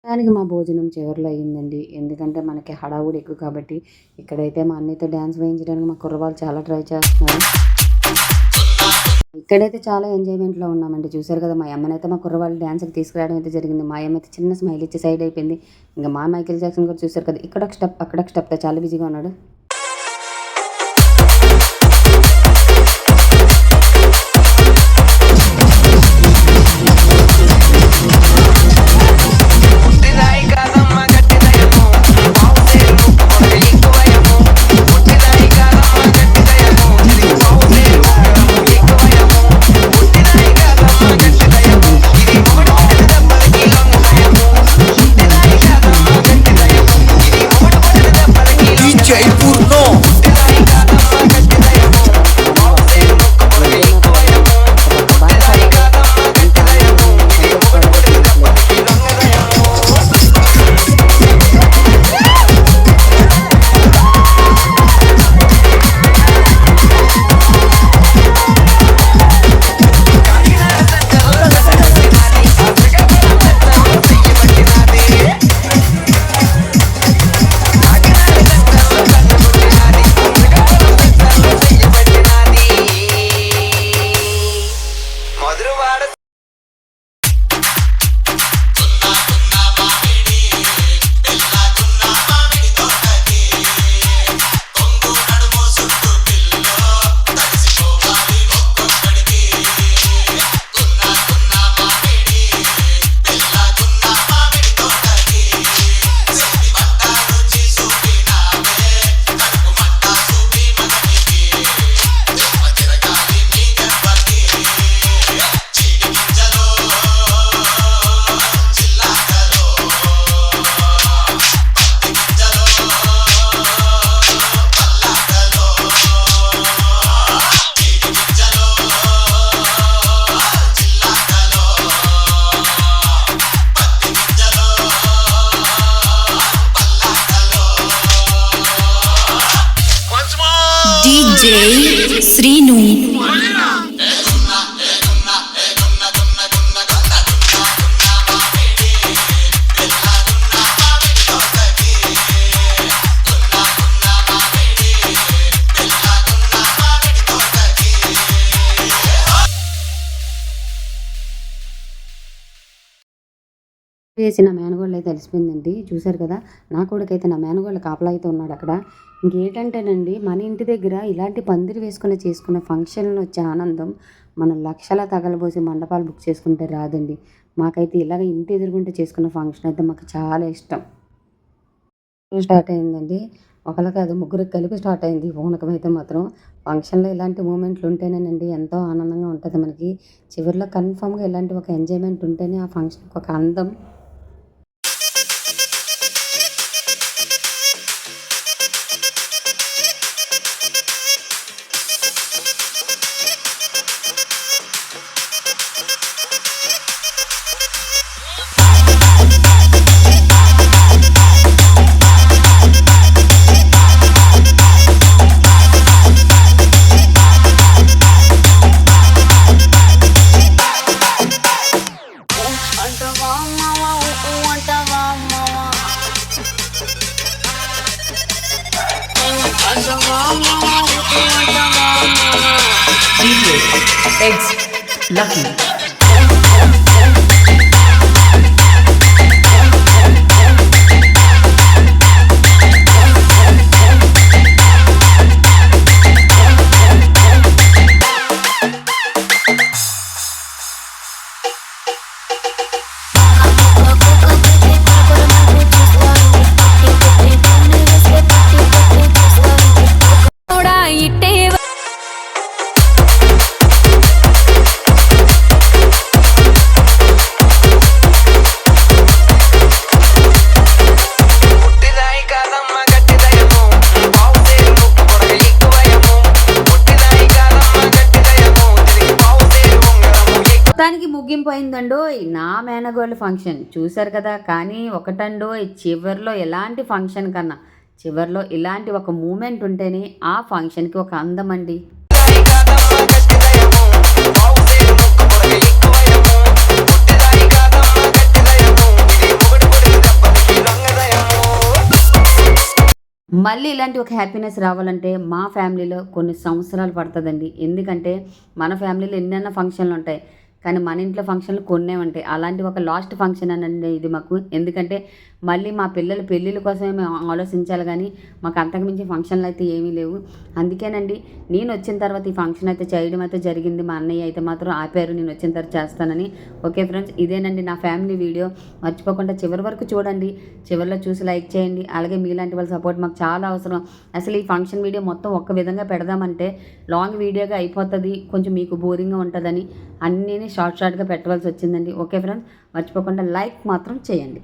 దానికి మా భోజనం చివరిలో అయిందండి. ఎందుకంటే మనకి హడావుడి ఎక్కువ కాబట్టి. ఇక్కడైతే మా అన్నయ్యతో డాన్స్ వేయించడానికి మా కుర్రవాళ్ళు చాలా ట్రై చేస్తున్నారు. ఇక్కడైతే చాలా ఎంజాయ్‌మెంట్‌లో ఉన్నామండి. చూసారు కదా! మా యమ్మనైతే మా కుర్రవాళ్ళు డాన్స్‌కి తీసుకురావడం అయితే జరిగింది. మా యమ్మ అయితే చిన్న స్మైల్ ఇచ్చి సైడ్ అయిపోయింది. ఇంక మా మైకేల్ జాక్సన్ కూడా చూసారు కదా! ఇక్కడొక స్టెప్, అక్కడొక స్టెప్‌తో చాలా బిజీగా ఉన్నాడు. DJ Srinu. వేసి నా మేనగోళ్ళైతే తెలిసిపోయిందండి. చూసారు కదా! నా కొడుకైతే నా మేనగోళ్ళ కాపలా అయితే ఉన్నాడక్కడ. ఇంకేంటంటేనండి మన ఇంటి దగ్గర ఇలాంటి పందిరి వేసుకొని చేసుకునే ఫంక్షన్‌లో వచ్చే ఆనందం మనం లక్షలా తగలబోసి మండపాలు బుక్ చేసుకుంటే రాదండి. మాకైతే ఇలాగ ఇంటి ఎదురుగుంట చేసుకున్న ఫంక్షన్ అయితే మాకు చాలా ఇష్టం. స్టార్ట్ అయిందండి. ఒకళ్ళు కాదు ముగ్గురికి కలిపి స్టార్ట్ అయింది పూనకం అయితే మాత్రం. ఫంక్షన్‌లో ఇలాంటి మూమెంట్లు ఉంటేనేనండి ఎంతో ఆనందంగా ఉంటది మనకి. చివరిలో కన్ఫర్మ్‌గా ఇలాంటి ఒక ఎంజాయ్‌మెంట్ ఉంటేనే ఆ ఫంక్షన్‌కి ఒక అందం. DJ Eggs Lucky. మొత్తానికి ముగింపు అయిందండోయ్ నా మేనగోళ్ళ ఫంక్షన్. చూసారు కదా! కానీ ఒకటండోయ్ చివర్లో ఎలాంటి ఫంక్షన్ కన్నా చివర్లో ఇలాంటి ఒక మూమెంట్ ఉంటేనే ఆ ఫంక్షన్‌కి ఒక అందమండి. మళ్ళీ ఇలాంటి ఒక హ్యాపీనెస్ రావాలంటే మా ఫ్యామిలీలో కొన్ని సంవత్సరాలు పడుతుందండి. ఎందుకంటే మన ఫ్యామిలీలో ఎన్నెన్నో ఫంక్షన్లు ఉంటాయి, కానీ మన ఇంట్లో ఫంక్షన్లు కొన్నే ఉంటాయి. అలాంటి ఒక లాస్ట్ ఫంక్షన్ అనండి ఇది మాకు. ఎందుకంటే మళ్ళీ మా పిల్లల పెళ్ళిళ్ళ కోసమే మేము ఆలోచించాలి, కానీ మాకు అంతకుమించి ఫంక్షన్లు అయితే ఏమీ లేవు. అందుకేనండి నేను వచ్చిన తర్వాత ఈ ఫంక్షన్ అయితే చేయడం అయితే జరిగింది. మా అన్నయ్య అయితే మాత్రం ఆపారు నేను వచ్చిన తర్వాత చేస్తానని. ఓకే ఫ్రెండ్స్, ఇదేనండి నా ఫ్యామిలీ వీడియో. మర్చిపోకుండా చివరి వరకు చూడండి, చివరిలో చూసి లైక్ చేయండి. అలాగే మీలాంటి వాళ్ళ సపోర్ట్ మాకు చాలా అవసరం. అసలు ఈ ఫంక్షన్ వీడియో మొత్తం ఒక్క విధంగా పెడదామంటే లాంగ్ వీడియోగా అయిపోతుంది, కొంచెం మీకు బోరింగ్గా ఉంటుందని అన్నీ షార్ట్గా పెట్టవలసి వచ్చిందండి. ఓకే ఫ్రెండ్స్, మర్చిపోకుండా లైక్ మాత్రం చేయండి.